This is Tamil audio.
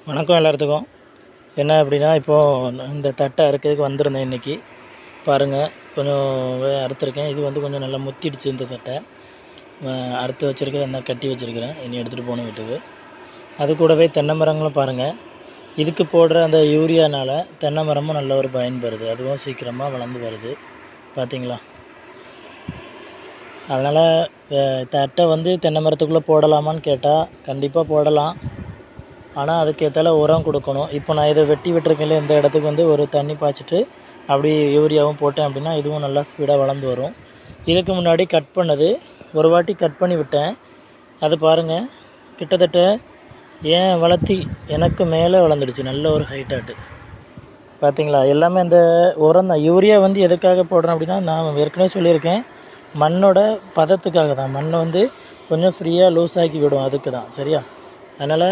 வணக்கம் எல்லாத்துக்கும். என்ன அப்படின்னா, இப்போது இந்த தட்டை அறுக்கிறதுக்கு வந்திருந்தேன் இன்றைக்கி. பாருங்கள், கொஞ்சம் அறுத்துருக்கேன். இது வந்து கொஞ்சம் நல்லா முத்திடுச்சு இந்த தட்டை. அறுத்து வச்சுருக்கேன், என்ன கட்டி வச்சுருக்கிறேன். இனி எடுத்துகிட்டு போகணும் வீட்டுக்கு. அது கூடவே தென்னை மரங்களும் பாருங்கள். இதுக்கு போடுற அந்த யூரியானால் தென்னை மரமும் நல்ல ஒரு பயன் பெறுது. அதுவும் சீக்கிரமாக வளர்ந்து வருது. பார்த்தீங்களா? அதனால் தட்டை வந்து தென்னை மரத்துக்குள்ளே போடலாமான்னு கேட்டால் கண்டிப்பாக போடலாம். ஆனால் அதுக்கேற்றால உரம் கொடுக்கணும். இப்போ நான் இதை வெட்டி விட்டுருக்கேன்ல, இந்த இடத்துக்கு வந்து ஒரு தண்ணி பாய்ச்சிட்டு அப்படி யூரியாவும் போட்டேன் அப்படின்னா இதுவும் நல்லா ஸ்பீடாக வளர்ந்து வரும். இதுக்கு முன்னாடி கட் பண்ணது ஒரு வாட்டி கட் பண்ணி விட்டேன். அது பாருங்கள், கிட்டத்தட்ட ஏன் வளர்த்தி எனக்கு மேலே வளர்ந்துடுச்சு. நல்ல ஒரு ஹைட்டாட்டு. பார்த்தீங்களா? எல்லாமே அந்த உரம் தான். யூரியா வந்து எதுக்காக போடுறேன் அப்படின்னா, நான் ஏற்கனவே சொல்லியிருக்கேன், மண்ணோட பதத்துக்காக தான். மண்ணை வந்து கொஞ்சம் ஃப்ரீயாக லூஸ் ஆக்கி விடும், அதுக்கு தான். சரியா? அதனால்